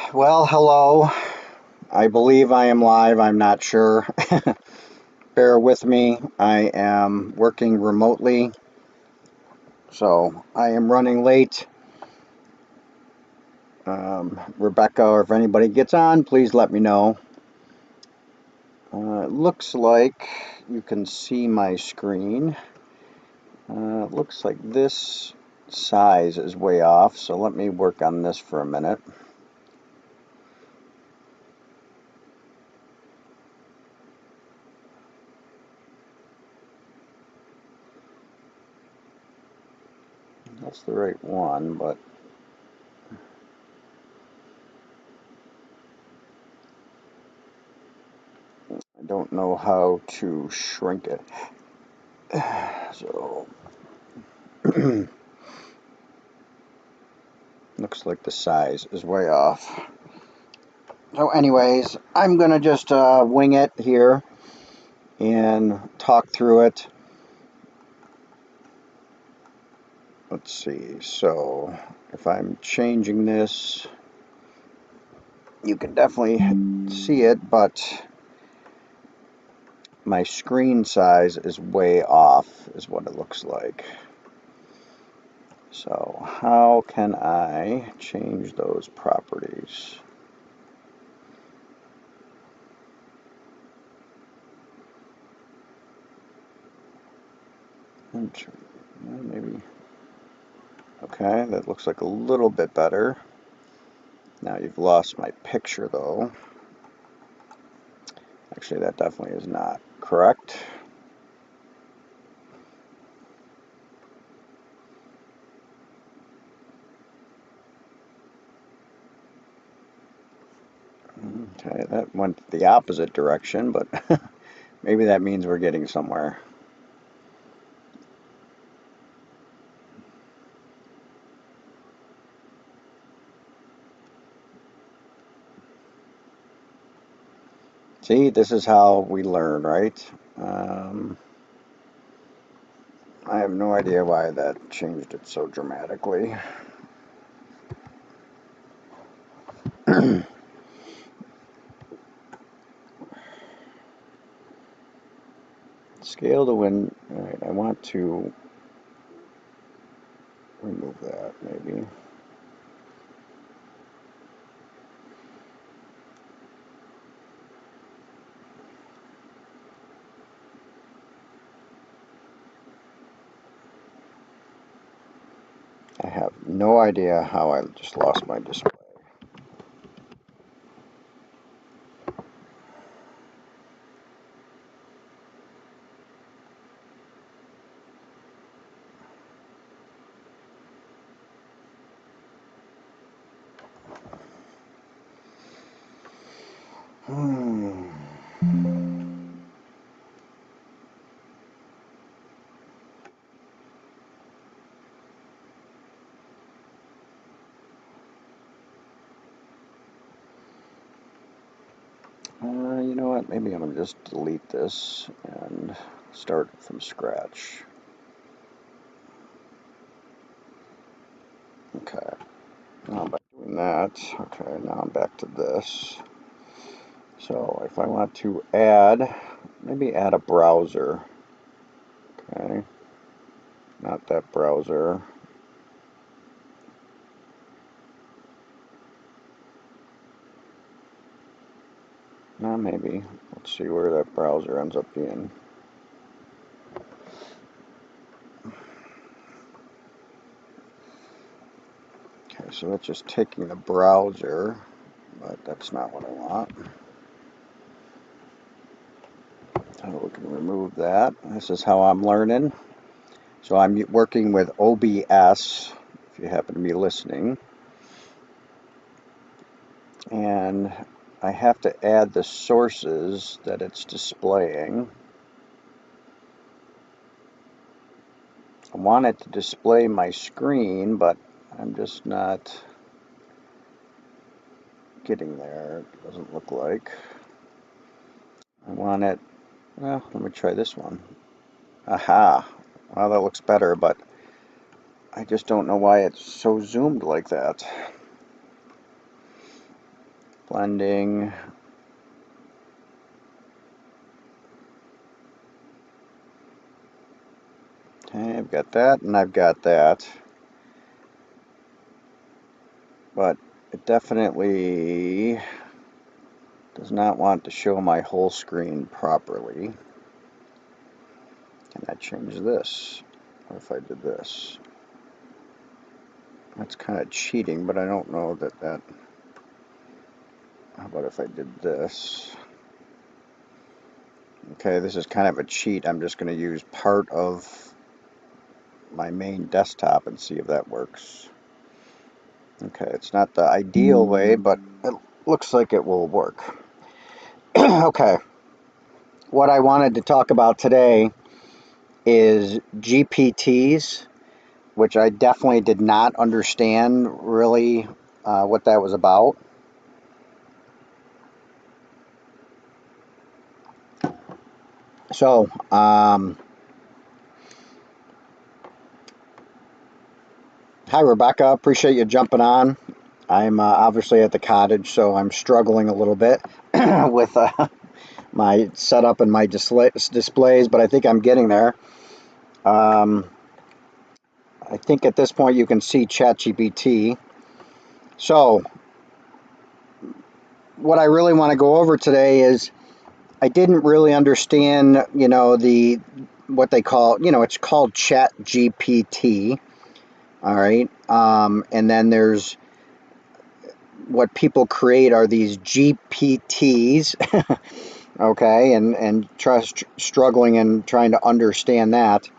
Well, hello. I believe I am live. I'm not sure. Bear with me. I am working remotely, so I am running late. Rebecca, or if anybody gets on, please let me know. It looks like you can see my screen. It looks like this size is way off, so let me work on this for a minute. That's the right one, but I don't know how to shrink it. So looks like the size is way off. So anyways, I'm gonna just wing it here and talk through it. Let's see, so if I'm changing this, you can definitely see it, but my screen size is way off, is what it looks like. So how can I change those properties? Maybe. Okay, that looks like a little bit better. Now you've lost my picture though. Actually, that definitely is not correct. Okay, that went the opposite direction, but maybe that means we're getting somewhere. See, this is how we learn, right? I have no idea why that changed it so dramatically. Scale to win. All right, I want to remove that, maybe. I have no idea how I just lost my display. You know what? Maybe I'm going to just delete this and start from scratch. Okay, now by doing that, okay, now I'm back to this. So if I want to add, maybe add a browser. Okay, not that browser. No, maybe. Let's see where that browser ends up being. Okay, so that's just taking the browser, but that's not what I want. So we can remove that. This is how I'm learning. So I'm working with OBS, if you happen to be listening. And I have to add the sources that it's displaying. I want it to display my screen, but I'm just not getting there. It doesn't look like. I want it, well, let me try this one. Aha, well, that looks better, but I just don't know why it's so zoomed like that. blending. Okay, I've got that and I've got that. But it definitely does not want to show my whole screen properly. Can I change this? What if I did this? That's kind of cheating, but I don't know that. How about if I did this? Okay, this is kind of a cheat. I'm just going to use part of my main desktop and see if that works. Okay, it's not the ideal way, but it looks like it will work. Okay, what I wanted to talk about today is GPTs, which I definitely did not understand really what that was about. So, hi Rebecca, appreciate you jumping on. I'm obviously at the cottage, so I'm struggling a little bit with my setup and my displays, but I think I'm getting there. I think at this point you can see ChatGPT. So, what I really want to go over today is I didn't really understand, what they call, it's called ChatGPT. All right. And then there's what people create are these GPTs. Okay. And struggling and trying to understand that.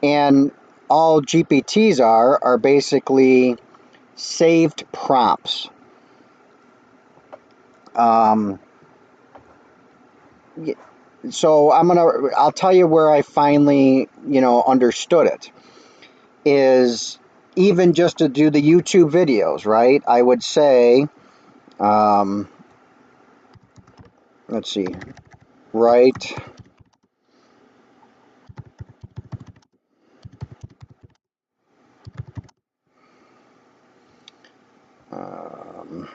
And all GPTs are basically saved prompts. So I'll tell you where I finally, understood it is even just to do the YouTube videos, right? I would say, let's see, right. Um,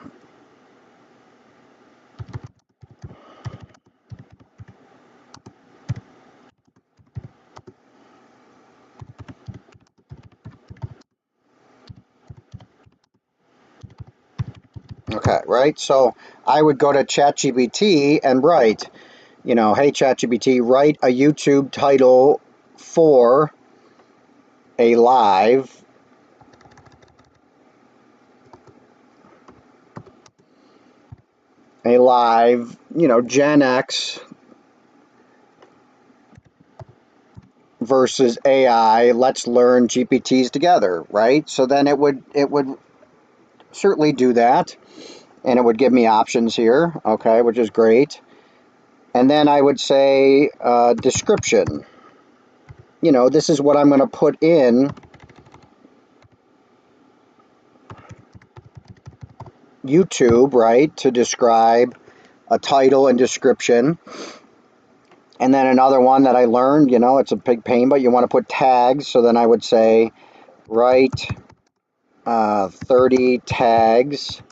okay, right. So I would go to ChatGPT and write, hey ChatGPT, write a YouTube title for a live GenX versus AI. Let's learn GPTs together, right? So then it would certainly do that, and it would give me options here, okay, which is great. And then I would say description. This is what I'm going to put in YouTube, right, to describe a title and description. And then another one that I learned, it's a big pain, but you want to put tags. So then I would say write 30 tags,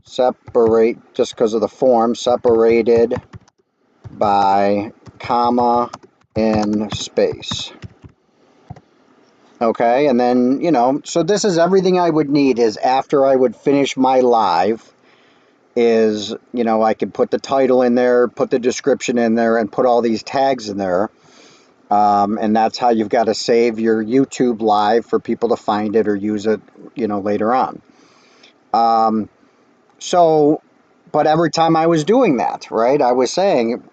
separate, just because of the form, separated by comma and space. Okay, and then, so this is everything I would need is after I would finish my live is, I could put the title in there, put the description in there, and put all these tags in there. And that's how you've got to save your YouTube live for people to find it or use it, later on. But every time I was doing that, right, I was saying,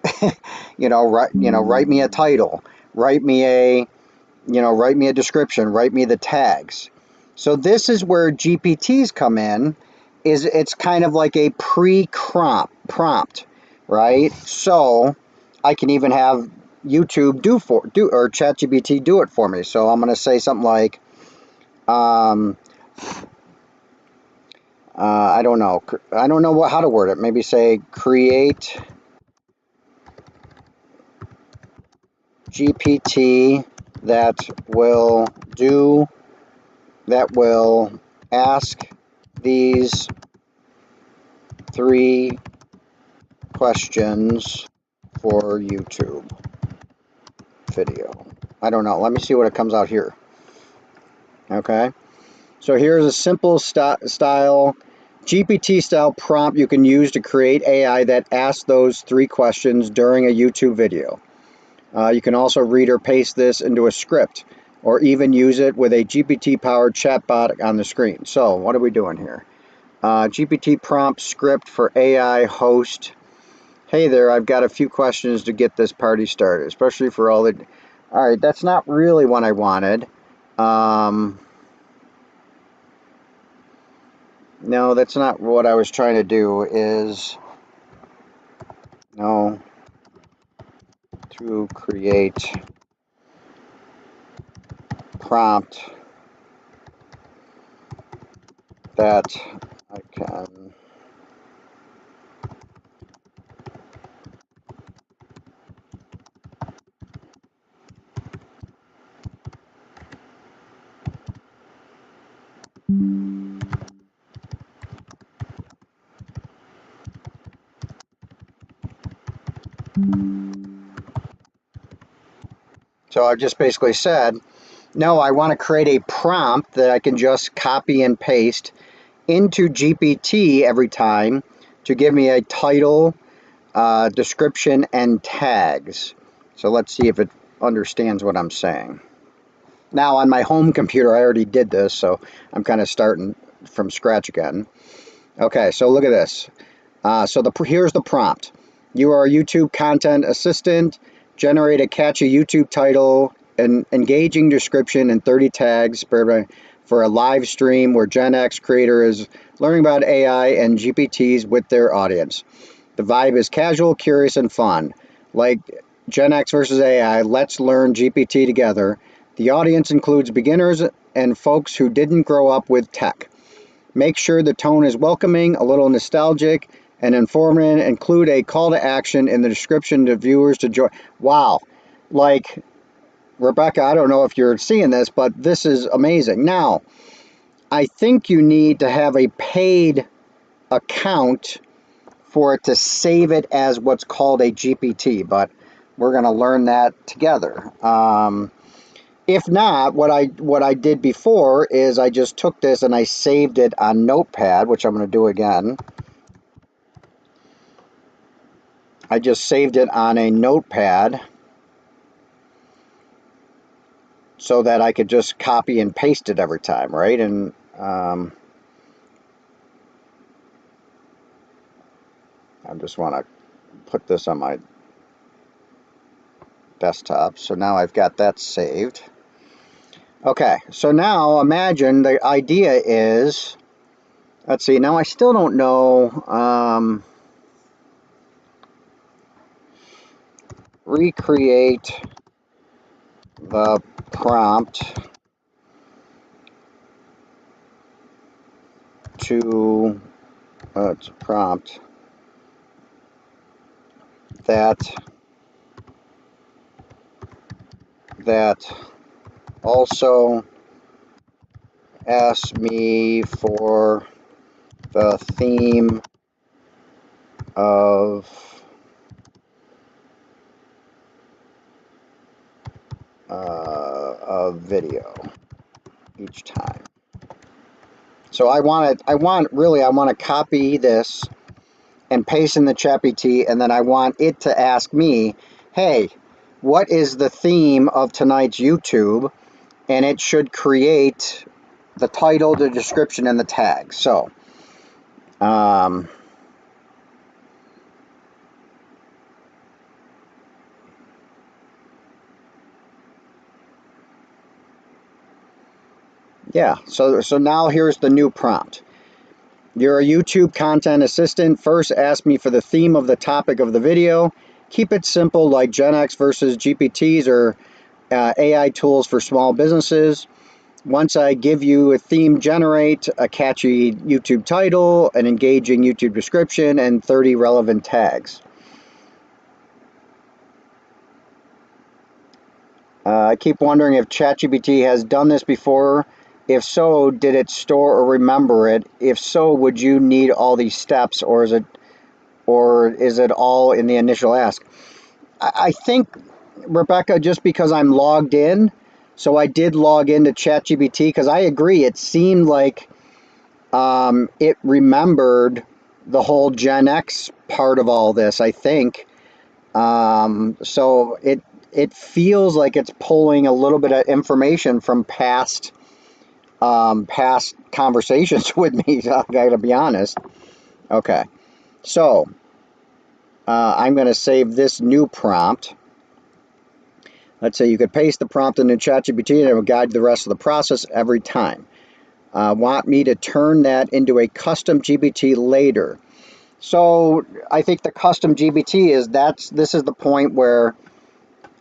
write me a title, write me a description, write me the tags. So this is where GPTs come in, is it's kind of like a prompt, right? So I can even have YouTube or ChatGPT do it for me. So I'm going to say something like, I don't know how to word it. Maybe say create GPT that will ask these 3 questions for YouTube video. I don't know. Let me see what it comes out here. Okay. So here's a simple style, GPT style prompt you can use to create AI that asks those 3 questions during a YouTube video. You can also read or paste this into a script, or even use it with a GPT-powered chatbot on the screen. So what are we doing here? GPT prompt script for AI host. Hey there, I've got a few questions to get this party started, especially for all the... All right, that's not really what I wanted. No, that's not what I was trying to do. To create prompt that I can So I just basically said, no, I want to create a prompt that I can just copy and paste into GPT every time to give me a title, description, and tags. So let's see if it understands what I'm saying. Now on my home computer, I already did this, so I'm kind of starting from scratch again. Okay, so look at this. Here's the prompt. You are a YouTube content assistant. Generate a catchy YouTube title, an engaging description, and 30 tags for a live stream where GenX creator is learning about AI and GPTs with their audience. The vibe is casual, curious, and fun. Like GenX versus AI, let's learn GPT together. The audience includes beginners and folks who didn't grow up with tech. Make sure the tone is welcoming, a little nostalgic, and informative. Include a call to action in the description to viewers to join. Wow. Like, Rebecca, I don't know if you're seeing this, but this is amazing. Now, I think you need to have a paid account for it to save it as what's called a GPT, but we're going to learn that together. If not, what I did before is I just took this and I saved it on Notepad, which I'm going to do again. I just saved it on a Notepad so that I could just copy and paste it every time, right? And I just want to put this on my desktop. So now I've got that saved. Okay, so now imagine the idea is, let's see, now I still don't know, recreate the prompt to prompt that also asks me for the theme of a video each time. So I want to copy this and paste in the ChatGPT, and then I want it to ask me, hey, what is the theme of tonight's YouTube? And it should create the title, the description, and the tag. So, yeah, so now here's the new prompt. You're a YouTube content assistant. First, ask me for the theme of the topic of the video. Keep it simple, like GenX versus GPTs or AI tools for small businesses. Once I give you a theme, generate a catchy YouTube title, an engaging YouTube description, and 30 relevant tags. I keep wondering if ChatGPT has done this before, If so, did it store or remember it? If so, would you need all these steps, or is it all in the initial ask? I think, Rebecca, just because I'm logged in, so I did log into ChatGPT, because I agree, it seemed like it remembered the whole GenX part of all this, I think. So it feels like it's pulling a little bit of information from past conversations with me. I gotta be honest. Okay, so I'm going to save this new prompt. Let's say you could paste the prompt into ChatGPT and it will guide the rest of the process every time. Want me to turn that into a custom GPT later? So I think the custom GPT this is the point where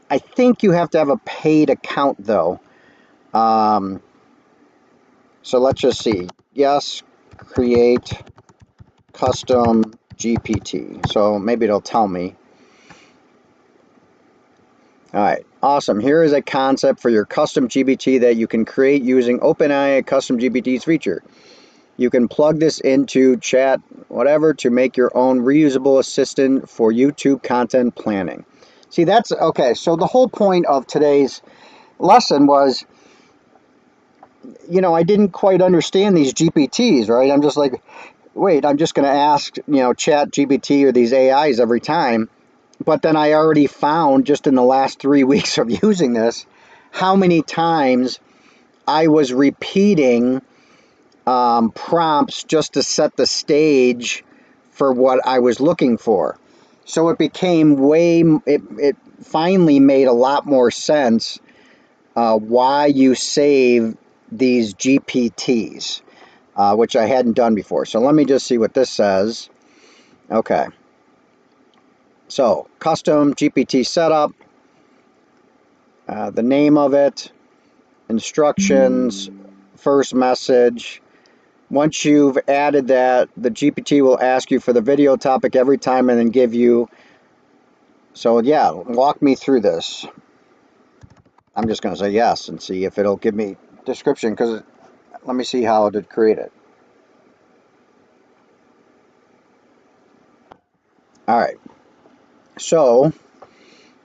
I think you have to have a paid account though. So let's just see. Yes, create custom GPT. So maybe it'll tell me. All right, awesome. Here is a concept for your custom GPT that you can create using OpenAI Custom GPT's feature. You can plug this into chat, whatever, to make your own reusable assistant for YouTube content planning. See, that's okay. So the whole point of today's lesson was, I didn't quite understand these GPTs, right? I'm just like, wait, I'm just going to ask, chat GPT or these AIs every time. But then I already found just in the last 3 weeks of using this, how many times I was repeating prompts just to set the stage for what I was looking for. So it became it finally made a lot more sense why you save these GPTs, which I hadn't done before. So let me just see what this says. Okay. So custom GPT setup, the name of it, instructions, first message. Once you've added that, the GPT will ask you for the video topic every time and then give you. So yeah, walk me through this. I'm just going to say yes and see if it'll give me description, because let me see how to create it. All right. So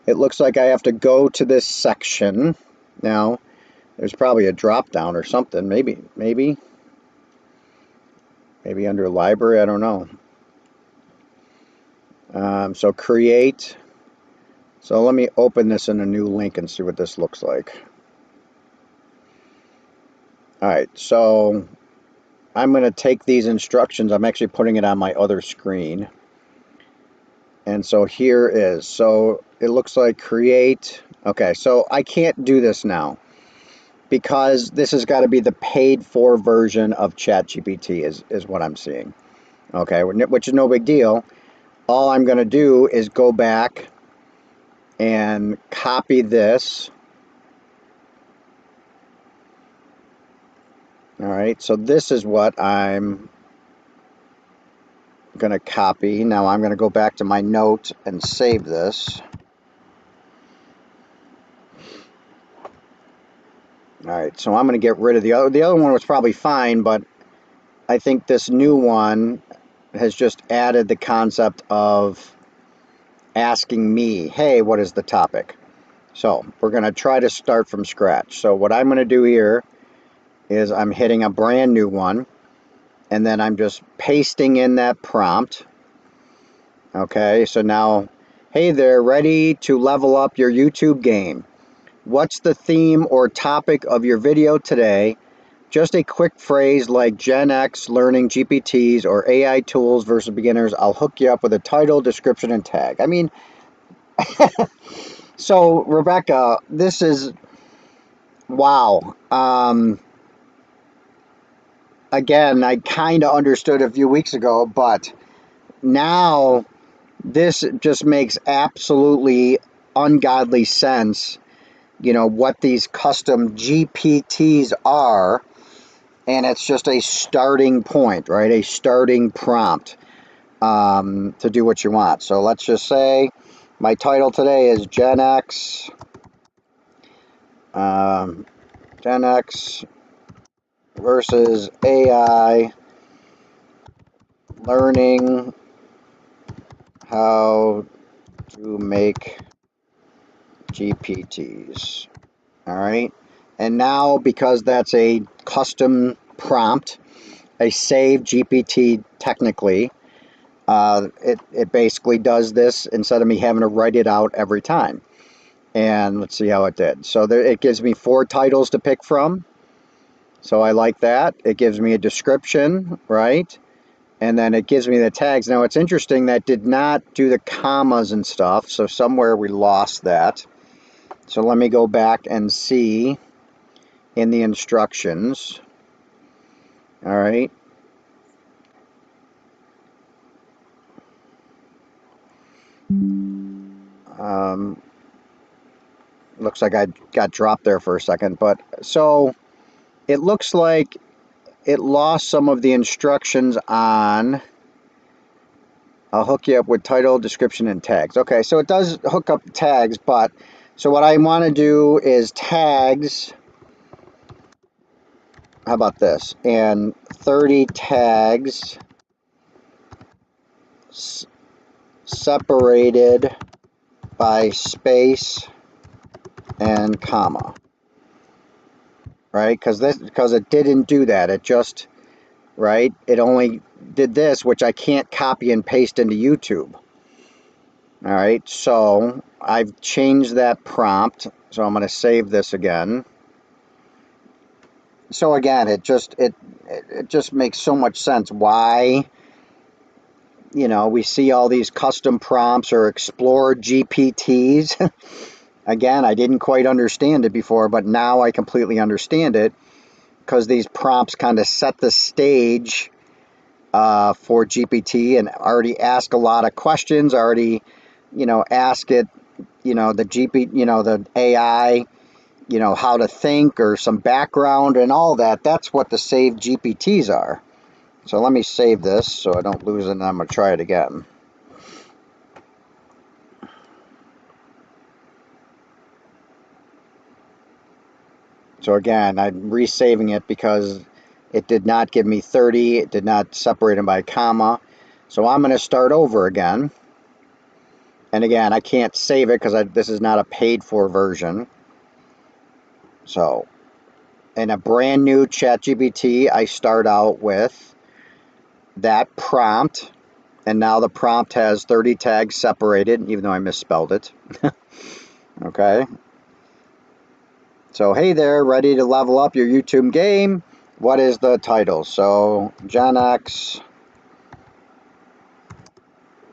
it looks like I have to go to this section. Now, there's probably a drop down or something. Maybe under library. I don't know. So create. So let me open this in a new link and see what this looks like. All right. So I'm going to take these instructions. I'm actually putting it on my other screen. And so here is. So it looks like create. Okay. So I can't do this now, because this has got to be the paid for version of ChatGPT is what I'm seeing. Okay, which is no big deal. All I'm going to do is go back and copy this. All right, so this is what I'm going to copy. Now I'm going to go back to my note and save this. All right, so I'm going to get rid of the other. The other one was probably fine, but I think this new one has just added the concept of asking me, hey, what is the topic? So we're going to try to start from scratch. So what I'm going to do here is I'm hitting a brand new one, and then I'm just pasting in that prompt. Okay, so now, hey there, ready to level up your YouTube game? What's the theme or topic of your video today? Just a quick phrase like GenX, learning GPTs, or AI tools versus beginners. I'll hook you up with a title, description, and tag. I mean, so Rebecca, this is, wow. Again, I kind of understood a few weeks ago, but now this just makes absolutely ungodly sense, what these custom GPTs are. And it's just a starting point, right? A starting prompt to do what you want. So let's just say my title today is GenX. GenX versus AI learning how to make GPTs. All right. And now, because that's a custom prompt, a saved GPT technically, it basically does this instead of me having to write it out every time. And let's see how it did. So there, it gives me 4 titles to pick from. So I like that. It gives me a description, right? And then it gives me the tags. Now it's interesting that did not do the commas and stuff. So somewhere we lost that. So let me go back and see in the instructions. All right. Looks like I got dropped there for a second. But so it looks like it lost some of the instructions on I'll hook you up with title, description, and tags. Okay, so it does hook up tags, but so what I want to do is tags. How about this? And 30 tags separated by space and comma. Right? Because it didn't do that. It just, right? It only did this, which I can't copy and paste into YouTube. All right, so I've changed that prompt. So I'm going to save this again. So again, it just makes so much sense why, you know, we see all these custom prompts or explore GPTs. Again, I didn't quite understand it before, but now I completely understand it because these prompts kind of set the stage for GPT and already ask a lot of questions, already, you know, ask it, you know, the AI, you know, how to think or some background and all that. That's what the saved GPTs are. So let me save this so I don't lose it, and I'm going to try it again. So again, I'm resaving it because it did not give me 30. It did not separate them by a comma. So I'm going to start over again. And again, I can't save it because this is not a paid for version. So in a brand new ChatGPT, I start out with that prompt. And now the prompt has 30 tags separated, even though I misspelled it. Okay. So, hey there, ready to level up your YouTube game? What is the title? So, GenX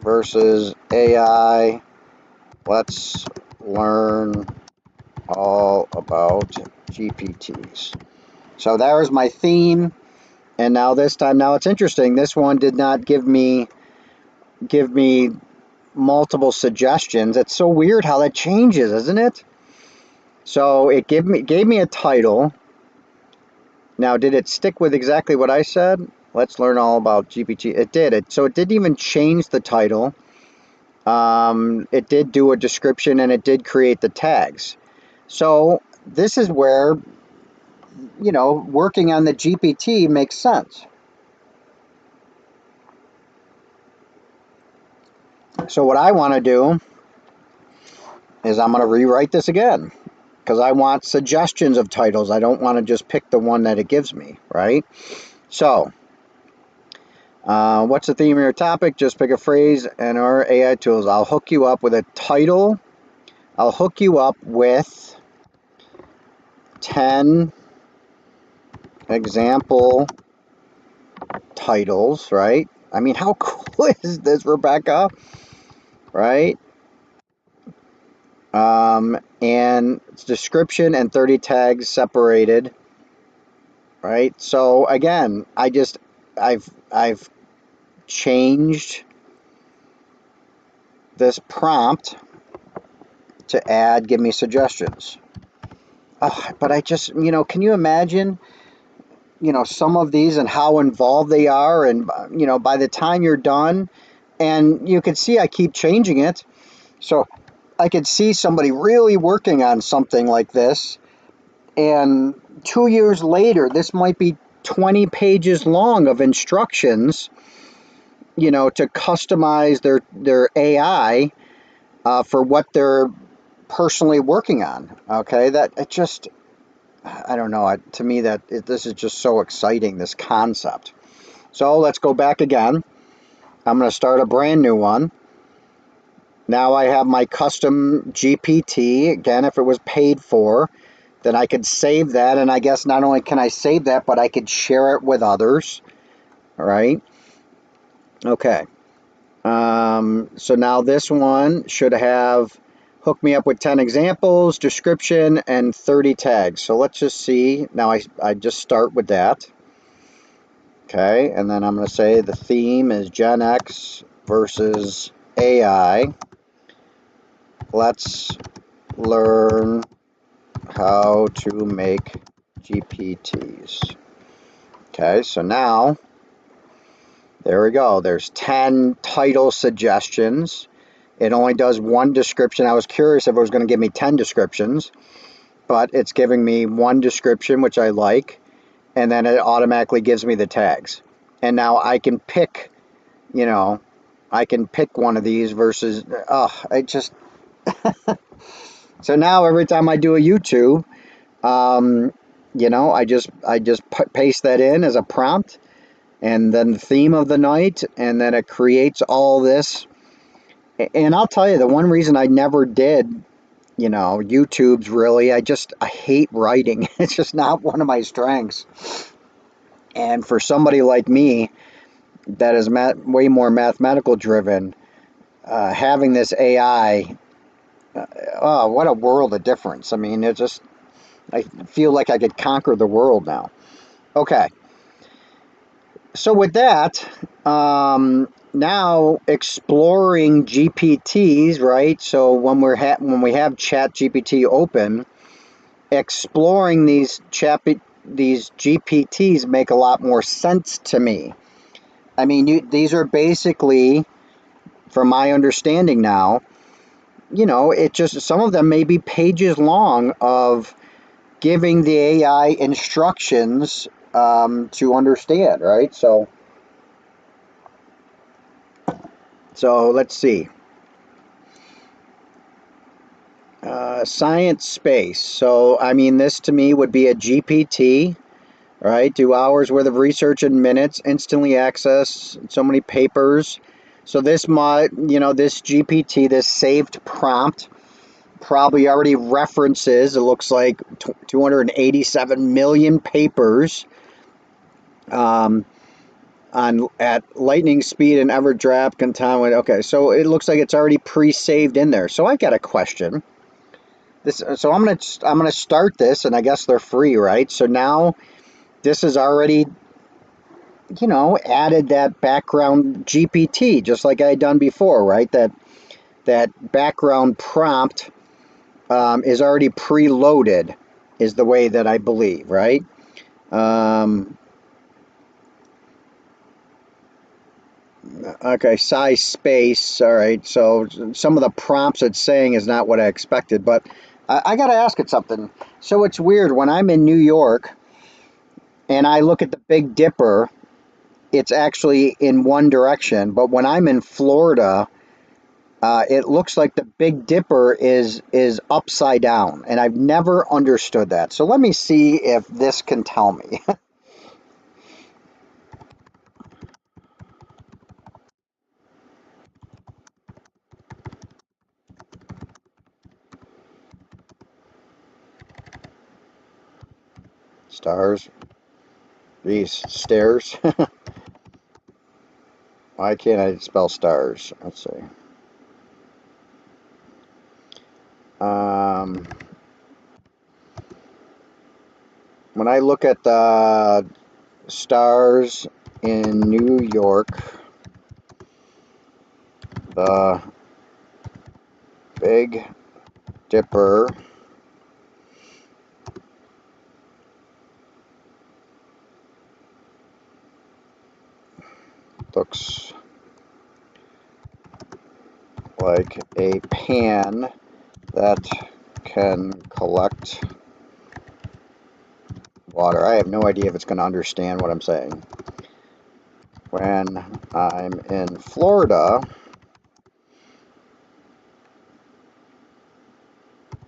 versus AI. Let's learn all about GPTs. So, there's my theme. And now this time, now it's interesting. This one did not give me multiple suggestions. It's so weird how that changes, isn't it? So it gave me a title. Now, did it stick with exactly what I said? Let's learn all about GPT. It did. So it didn't even change the title. It did do a description and it did create the tags. So this is where, you know, working on the GPT makes sense. So what I want to do is I'm going to rewrite this again because I want suggestions of titles. I don't want to just pick the one that it gives me, right? So, what's the theme of your topic? Just pick a phrase and our AI tools. I'll hook you up with a title. I'll hook you up with 10 example titles, right? I mean, how cool is this, Rebecca? Right? And description and 30 tags separated, right? So again, I've changed this prompt to add, give me suggestions. Oh, but I just, you know, can you imagine, you know, some of these and how involved they are, and you know, by the time you're done, and you can see I keep changing it, so I could see somebody really working on something like this, and 2 years later, this might be 20 pages long of instructions, you know, to customize their AI for what they're personally working on. Okay, that it just, I don't know. To me, this is just so exciting, this concept. So let's go back again. I'm going to start a brand new one. Now I have my custom GPT. Again, if it was paid for, then I could save that. And I guess not only can I save that, but I could share it with others. All right. Okay. So now this one should have hook me up with 10 examples, description, and 30 tags. So let's just see. Now I just start with that. Okay, and then I'm going to say the theme is GenX versus AI. Let's learn how to make GPTs. Okay, so now, there we go. There's 10 title suggestions. It only does one description. I was curious if it was going to give me 10 descriptions, but it's giving me one description, which I like, and then it automatically gives me the tags. And now I can pick, you know, I can pick one of these versus, I just, so now every time I do a YouTube, you know, I just paste that in as a prompt, and then the theme of the night, and then it creates all this. And I'll tell you, the one reason I never did, you know, YouTube's really, I hate writing. It's just not one of my strengths. And for somebody like me that is way more mathematical driven, having this AI, oh, what a world of difference. I mean, I feel like I could conquer the world now. Okay. So with that, now exploring GPTs, right? So when we have Chat GPT open, exploring these GPTs make a lot more sense to me. I mean, these are basically, from my understanding now, you know, it just, some of them may be pages long of giving the AI instructions to understand, right? So let's see. Science space. So, I mean, this to me would be a GPT, right? Do hours worth of research in minutes, instantly access so many papers. So this this GPT, this saved prompt, probably already references, it looks like 287 million papers at lightning speed and ever drop contaminant. Okay, so it looks like it's already pre-saved in there. So I got a question. So I'm gonna start this, and I guess they're free, right? So now this is already, you know, added that background GPT, just like I had done before, right? That background prompt is already preloaded, is the way that I believe, right? Okay, size space. All right, so some of the prompts it's saying is not what I expected, but I got to ask it something. So it's weird when I'm in New York and I look at the Big Dipper, it's actually in one direction, but when I'm in Florida, it looks like the Big Dipper is upside down, and I've never understood that. So let me see if this can tell me. Stars, these stairs. Why can't I spell stars? Let's see. When I look at the stars in New York, the Big Dipper looks like a pan that can collect water. I have no idea if it's going to understand what I'm saying. When I'm in Florida,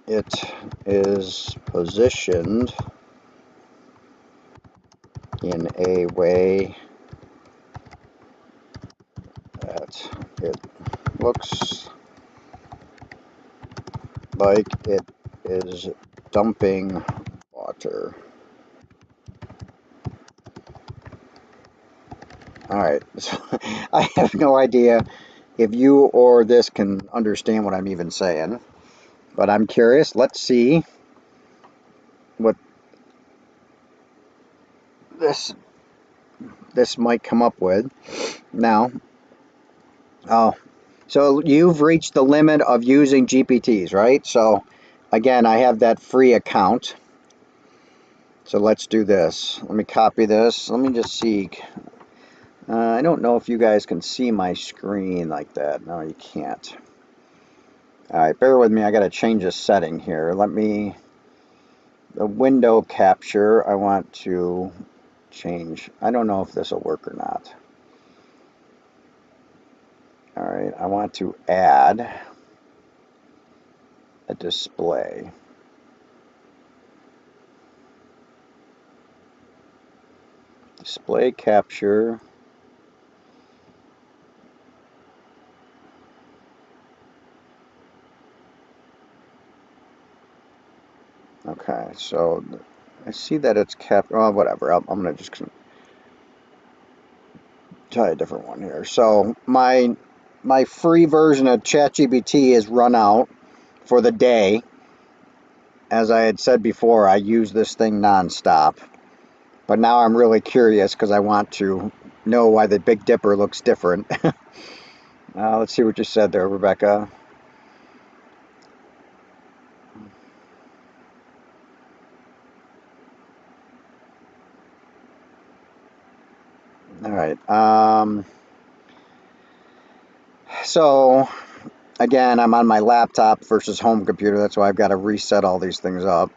it is positioned in a way that it looks like it is dumping water. Alright, so I have no idea if you or this can understand what I'm even saying, but I'm curious. Let's see what this might come up with. Now, oh, so you've reached the limit of using GPTs, right? So again, I have that free account. So let's do this. Let me copy this. Let me just see. I don't know if you guys can see my screen like that. No, you can't. Alright, bear with me. I got to change a setting here. The window capture, I want to change. I don't know if this will work or not. Alright, I want to add a display. Display capture. Okay, so I see that it's oh, whatever. I'm going to just try a different one here. So my free version of ChatGPT is run out for the day. As I had said before, I use this thing nonstop. But now I'm really curious because I want to know why the Big Dipper looks different. Let's see what you said there, Rebecca. All right. So, again, I'm on my laptop versus home computer. That's why I've got to reset all these things up.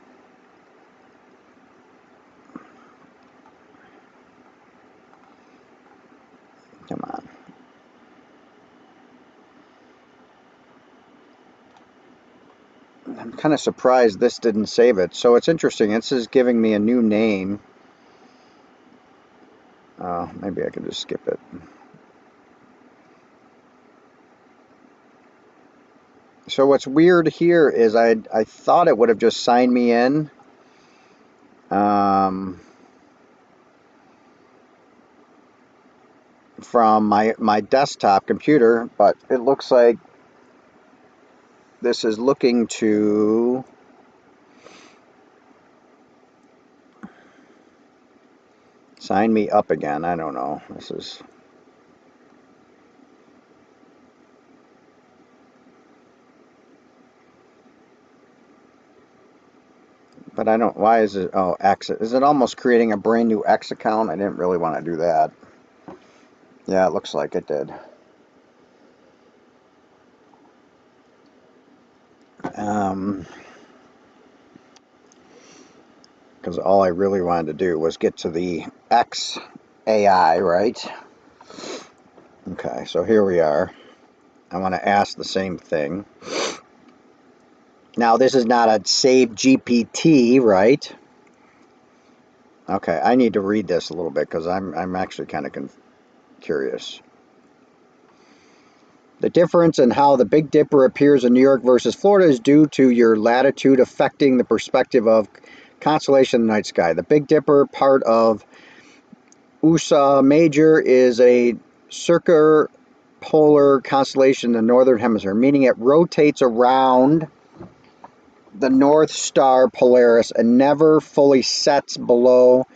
Come on. I'm kind of surprised this didn't save it. So it's interesting. This is giving me a new name. Maybe I can just skip it. So what's weird here is I thought it would have just signed me in. From my desktop computer, but it looks like this is looking to sign me up again. I don't know. This is... But I don't... Why is it... Oh, X. Is it almost creating a brand new X account? I didn't really want to do that. Yeah, it looks like it did. Because all I really wanted to do was get to the X AI, right? Okay, so here we are. I want to ask the same thing. Now, this is not a save GPT, right? Okay, I need to read this a little bit because I'm actually kind of curious. The difference in how the Big Dipper appears in New York versus Florida is due to your latitude affecting the perspective of constellation in the night sky. The Big Dipper, part of Ursa Major, is a circumpolar constellation in the northern hemisphere, meaning it rotates around the North Star Polaris and never fully sets below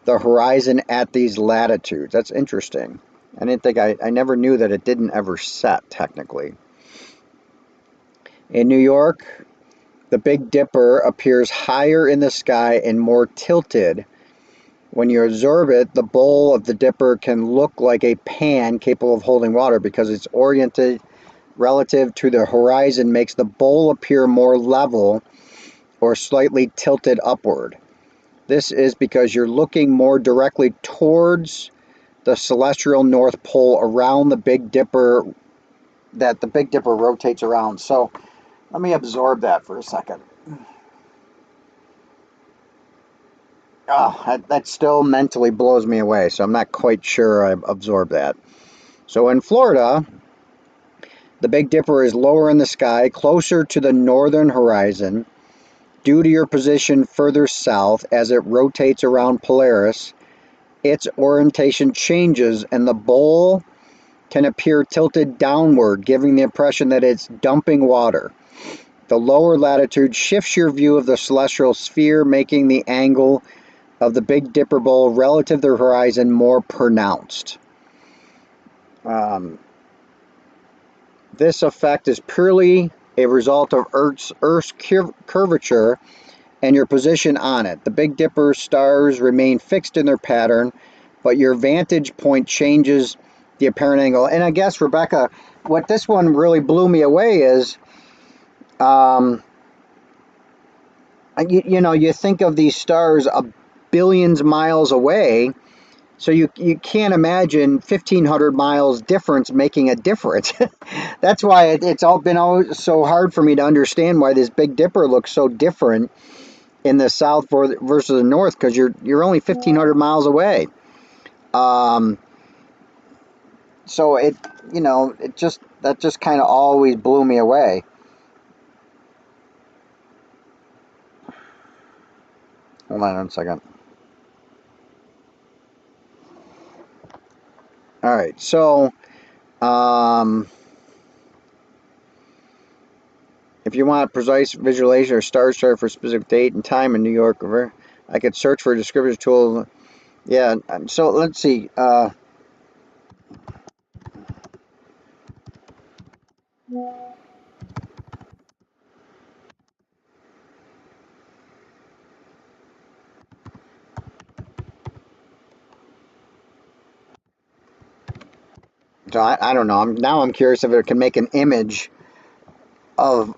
the horizon at these latitudes. That's interesting. I didn't think I never knew that it didn't ever set, technically. In New York, the Big Dipper appears higher in the sky and more tilted. When you observe it, the bowl of the dipper can look like a pan capable of holding water because it's oriented relative to the horizon, makes the bowl appear more level or slightly tilted upward. This is because you're looking more directly towards the celestial North Pole around the Big Dipper, that the Big Dipper rotates around. So let me absorb that for a second. Oh, that still mentally blows me away, so I'm not quite sure I've absorbed that. So in Florida, the Big Dipper is lower in the sky, closer to the northern horizon. Due to your position further south, as it rotates around Polaris, its orientation changes and the bowl can appear tilted downward, giving the impression that it's dumping water. The lower latitude shifts your view of the celestial sphere, making the angle of the Big Dipper bowl relative to the horizon more pronounced. This effect is purely a result of Earth's curvature and your position on it. The Big Dipper stars remain fixed in their pattern, but your vantage point changes the apparent angle. And I guess, Rebecca, what this one really blew me away is, you think of these stars billions miles away, so you can't imagine 1,500 miles difference making a difference. That's why it's all been so hard for me to understand why this Big Dipper looks so different in the south versus the north, because you're only 1,500 miles away. So that just kind of always blew me away. Hold on a second. All right, so if you want precise visualization or star chart for a specific date and time in New York, I could search for a descriptive tool. Yeah, so let's see. So I don't know. I'm curious if it can make an image of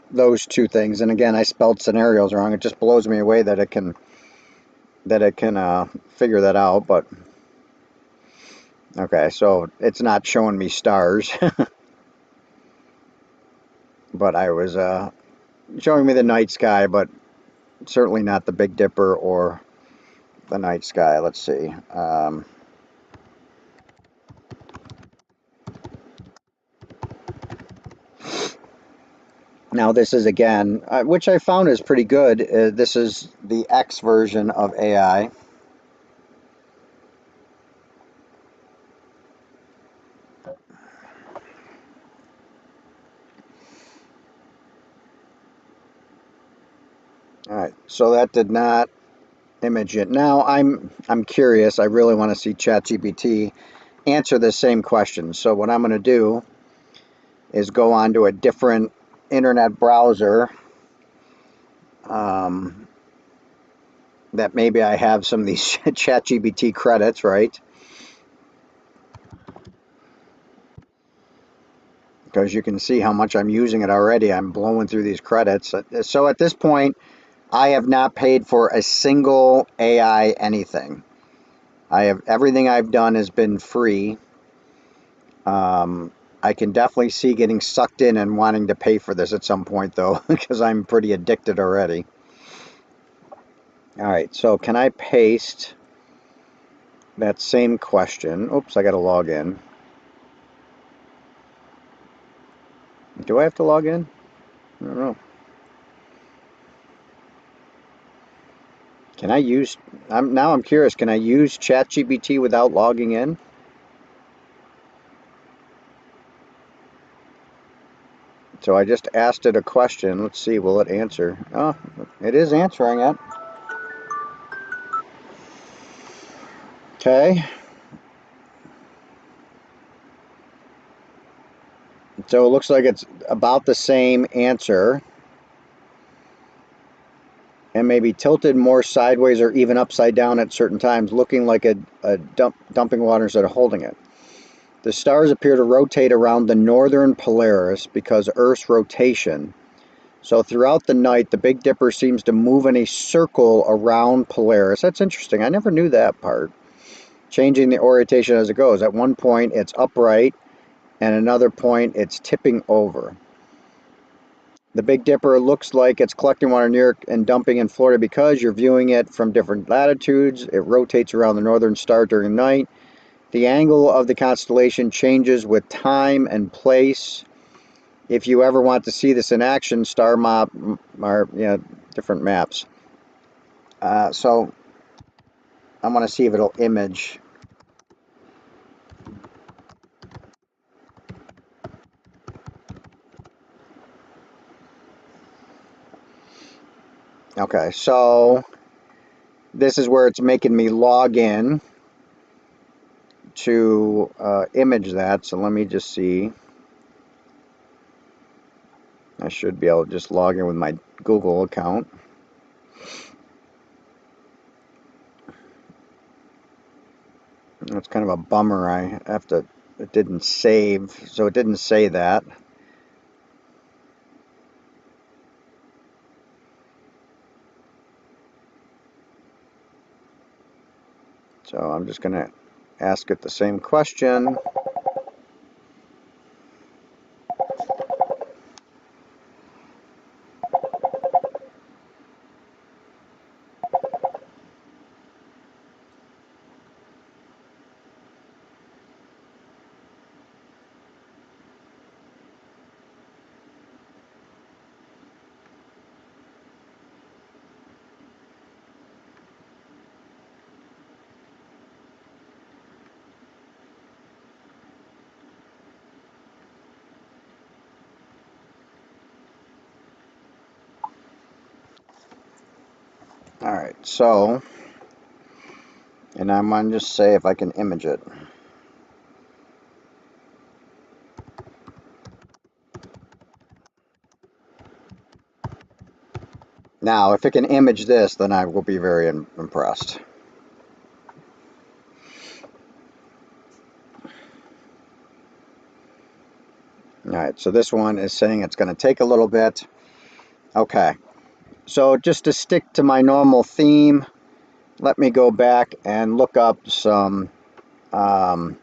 those two things. And again, I spelled scenarios wrong. It just blows me away that it can figure that out. But okay, so it's not showing me stars, but I was showing me the night sky, but certainly not the Big Dipper or the night sky. Let's see. Now this is, again, which I found is pretty good. This is the X version of AI. All right, so that did not image it. Now I'm curious. I really want to see ChatGPT answer the same question. So what I'm going to do is go on to a different internet browser that maybe I have some of these ChatGPT credits, right? Because you can see how much I'm using it already. I'm blowing through these credits. So at this point, I have not paid for a single AI anything. Everything I've done has been free. I can definitely see getting sucked in and wanting to pay for this at some point, though, because I'm pretty addicted already. All right, so can I paste that same question? Oops, I got to log in. Do I have to log in? I don't know. Can I use... I'm curious, can I use ChatGPT without logging in? So I just asked it a question. Let's see, will it answer? Oh, it is answering it. Okay. So it looks like it's about the same answer, and maybe tilted more sideways or even upside down at certain times, looking like a dumping water instead of holding it. The stars appear to rotate around the northern Polaris because Earth's rotation So throughout the night, the Big Dipper seems to move in a circle around Polaris. That's interesting. I never knew that part. Changing the orientation as it goes. At one point, it's upright, and another point, it's tipping over. The Big Dipper looks like it's collecting water in New York and dumping in Florida because you're viewing it from different latitudes. It rotates around the northern star during the night. The angle of the constellation changes with time and place. If you ever want to see this in action, star map or different maps. So I'm going to see if it'll image. Okay, so this is where it's making me log in to image that. So let me just see. I should be able to just log in with my Google account. That's kind of a bummer. I have to, it didn't save, so it didn't say that. So I'm just going to ask it the same question. All right, so, and I'm going to just say if I can image it. Now, if it can image this, then I will be very impressed. All right, so this one is saying it's going to take a little bit. Okay, so just to stick to my normal theme, let me go back and look up some, let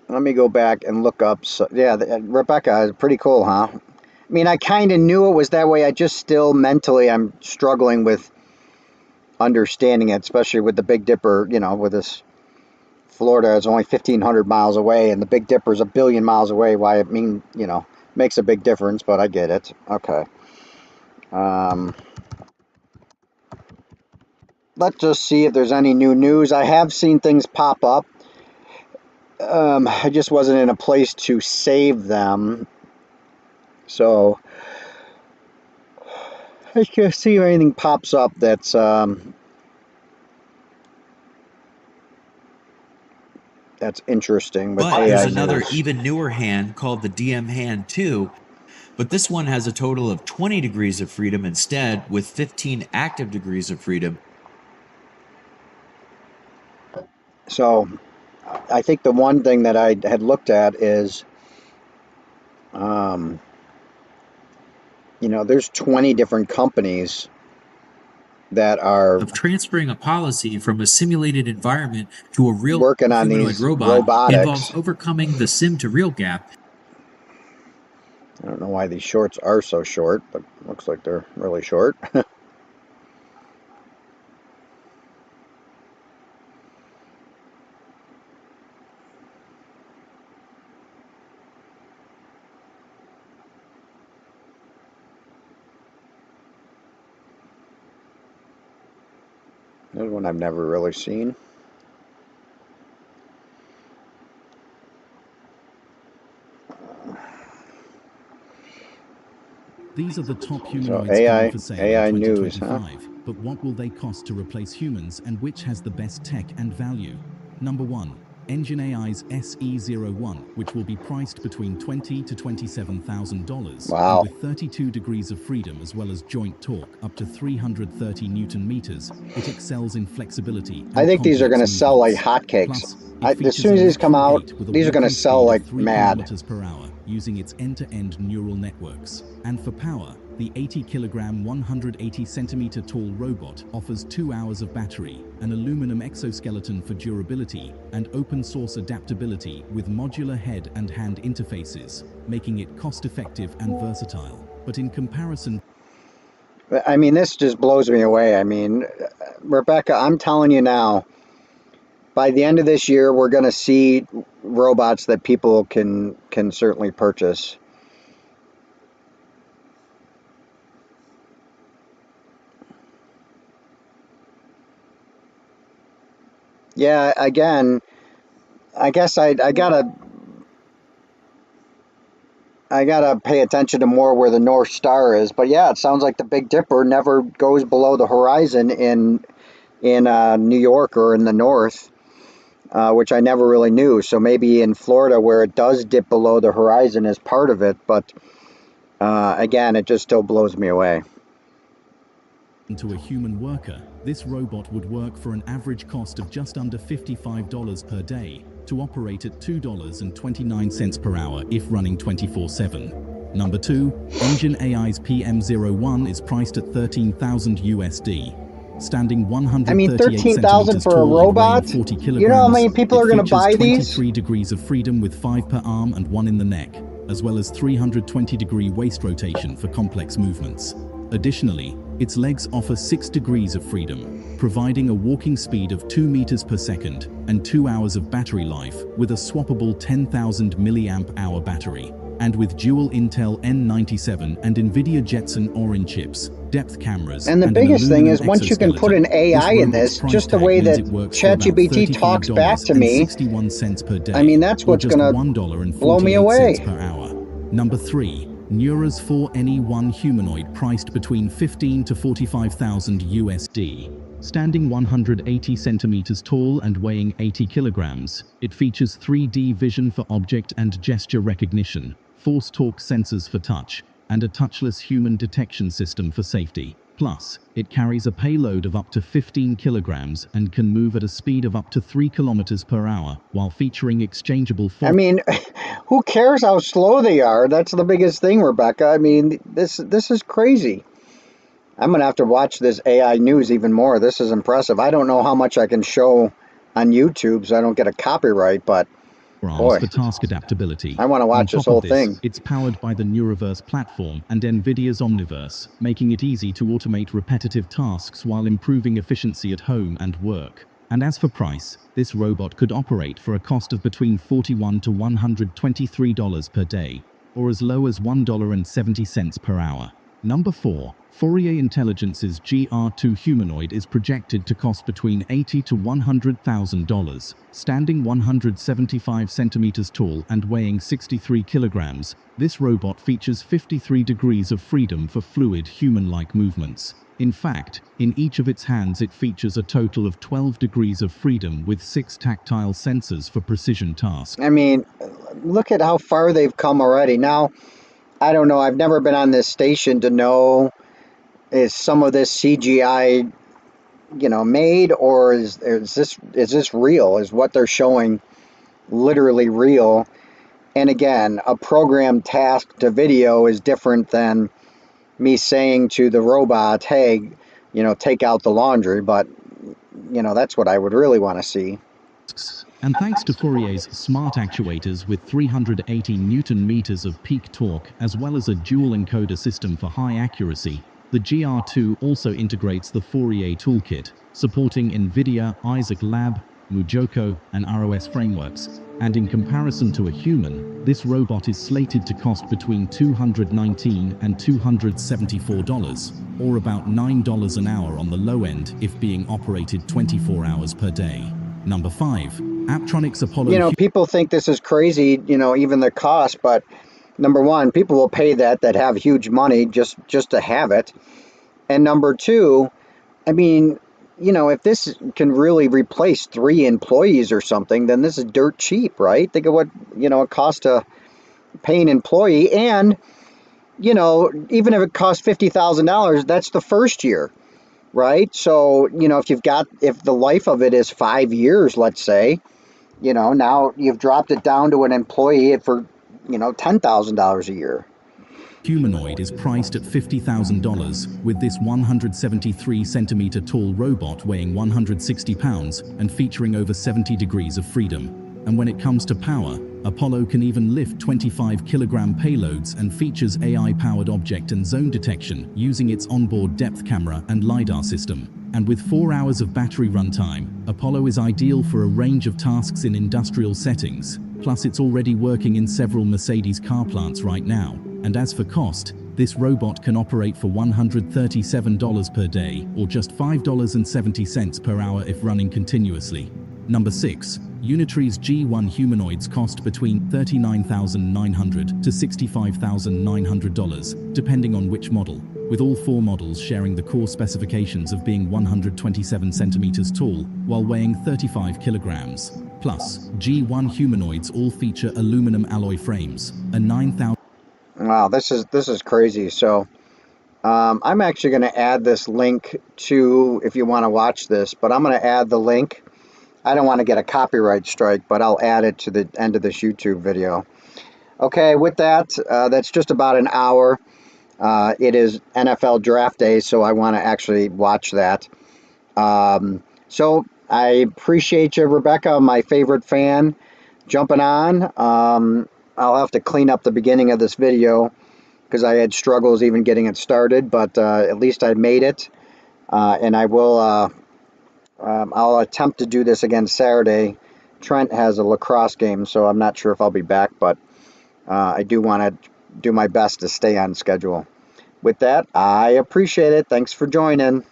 me go back and look up, Rebecca, is pretty cool, huh? I mean, I kind of knew it was that way. I just still mentally, I'm struggling with understanding it, especially with the Big Dipper, with this Florida is only 1,500 miles away, and the Big Dipper is 1 billion miles away. Why it makes a big difference, but I get it. Okay. Let's just see if there's any new news. I have seen things pop up. I just wasn't in a place to save them, so I can't see if anything pops up that's interesting with But AI there's another news. even newer hand called the DM Hand 2, but this one has a total of 20 degrees of freedom instead, with 15 active degrees of freedom. So I think the one thing that I had looked at is, there's 20 different companies that are Of transferring a policy from a simulated environment to a real working on humanoid these robot involves robotics. overcoming the sim to real gap. I don't know why these shorts are so short, but it looks like they're really short. There's one I've never really seen. These are the top humanoids coming for sale in 2025, but what will they cost to replace humans, and which has the best tech and value? Number 1. Engine AI's SE01, which will be priced between $20,000 to $27,000, and Wow. with 32 degrees of freedom as well as joint torque up to 330 Newton meters, it excels in flexibility I and think these are going complex to sell like movements. hotcakes. Plus, As soon as these come out, these are going to sell like mad. km/h, using its end-to-end neural networks. And for power, the 80-kilogram, 180-centimeter tall robot offers 2 hours of battery, an aluminum exoskeleton for durability, and open-source adaptability with modular head and hand interfaces, making it cost-effective and versatile. But in comparison, I mean, this just blows me away. I mean, Rebecca, I'm telling you now, by the end of this year, we're going to see robots that people can certainly purchase. Yeah, again, I guess I gotta pay attention to more where the North Star is. But yeah, it sounds like the Big Dipper never goes below the horizon in New York or in the north, which I never really knew. So maybe in Florida, where it does dip below the horizon, is part of it. But again, it just still blows me away. to a human worker, this robot would work for an average cost of just under $55 per day to operate at $2.29 per hour if running 24/7. Number 2, Engine AI's PM01 is priced at $13,000 USD. Standing 138 $13,000 for a robot? 40 kilograms, you know how many people are going to buy these? 23 degrees of freedom with 5 per arm and 1 in the neck, as well as 320-degree waist rotation for complex movements. Additionally, its legs offer 6 degrees of freedom, providing a walking speed of 2 meters per second and 2 hours of battery life with a swappable 10,000 milliamp-hour battery. And with dual Intel N97 and NVIDIA Jetson Orin chips, depth cameras, and the biggest thing is once you can put an AI in this, just the way that ChatGPT talks back to me, 61 cents per day, I mean, that's what's going to blow me away. Per hour. Number 3. Neura's 4NE1 humanoid priced between $15,000 to $45,000 USD. Standing 180 centimeters tall and weighing 80 kilograms, it features 3D vision for object and gesture recognition, force torque sensors for touch, and a touchless human detection system for safety. Plus, it carries a payload of up to 15 kilograms and can move at a speed of up to 3 kilometers per hour while featuring exchangeable I mean, who cares how slow they are? That's the biggest thing, Rebecca. I mean, this is crazy. I'm going to have to watch this AI news even more. This is impressive. I don't know how much I can show on YouTube so I don't get a copyright, but boy, for task adaptability. I want to watch this whole thing. It's powered by the Neuraverse platform and NVIDIA's Omniverse, making it easy to automate repetitive tasks while improving efficiency at home and work. And as for price, this robot could operate for a cost of between $41 to $123 per day, or as low as $1.70 per hour. Number 4. Fourier Intelligence's GR2 humanoid is projected to cost between $80,000 to $100,000. Standing 175 centimeters tall and weighing 63 kilograms, this robot features 53 degrees of freedom for fluid human-like movements. In fact, in each of its hands it features a total of 12 degrees of freedom with 6 tactile sensors for precision tasks. I mean, look at how far they've come already. Now, I don't know, I've never been on this station to know, is some of this CGI, made, or is this real? Is what they're showing literally real? And again, a programmed task to video is different than me saying to the robot, hey, take out the laundry, but that's what I would really want to see. And thanks to Fourier's smart actuators with 380 Newton meters of peak torque, as well as a dual encoder system for high accuracy, the GR2 also integrates the Fourier toolkit, supporting NVIDIA, Isaac Lab, Mujoko, and ROS frameworks. And in comparison to a human, this robot is slated to cost between $219 and $274, or about $9 an hour on the low end if being operated 24 hours per day. Number 5. Apptronic's Apollo... people think this is crazy, even the cost, but number 1, people will pay that have huge money just to have it. And number 2, I mean, if this can really replace 3 employees or something, then this is dirt cheap, right? Think of what, it costs to pay an employee. And, even if it costs $50,000, that's the first year, right? So, if the life of it is 5 years, let's say, you know, now you've dropped it down to an employee for, you know, $10,000 a year. Humanoid is priced at $50,000, with this 173 centimeter tall robot weighing 160 pounds and featuring over 70 degrees of freedom. And when it comes to power, Apollo can even lift 25 kilogram payloads and features AI-powered object and zone detection using its onboard depth camera and LiDAR system. And with 4 hours of battery runtime, Apollo is ideal for a range of tasks in industrial settings. Plus, it's already working in several Mercedes car plants right now. And as for cost, this robot can operate for $137 per day, or just $5.70 per hour if running continuously. Number 6. Unitree's G1 humanoids cost between $39,900 to $65,900, depending on which model, with all 4 models sharing the core specifications of being 127 centimeters tall while weighing 35 kilograms. Plus, G1 humanoids all feature aluminum alloy frames, a 9,000. Wow, this is crazy. So I'm actually going to add this link to, if you want to watch this, but I'm going to add the link. I don't want to get a copyright strike, but I'll add it to the end of this YouTube video. Okay, with that, that's just about an hour. It is NFL draft day, so I want to actually watch that. So I appreciate you, Rebecca, my favorite fan, jumping on. I'll have to clean up the beginning of this video because I had struggles even getting it started, but at least I made it. And I will, I'll attempt to do this again Saturday. Trent has a lacrosse game, so I'm not sure if I'll be back, but I do want to do my best to stay on schedule. With that, I appreciate it. Thanks for joining.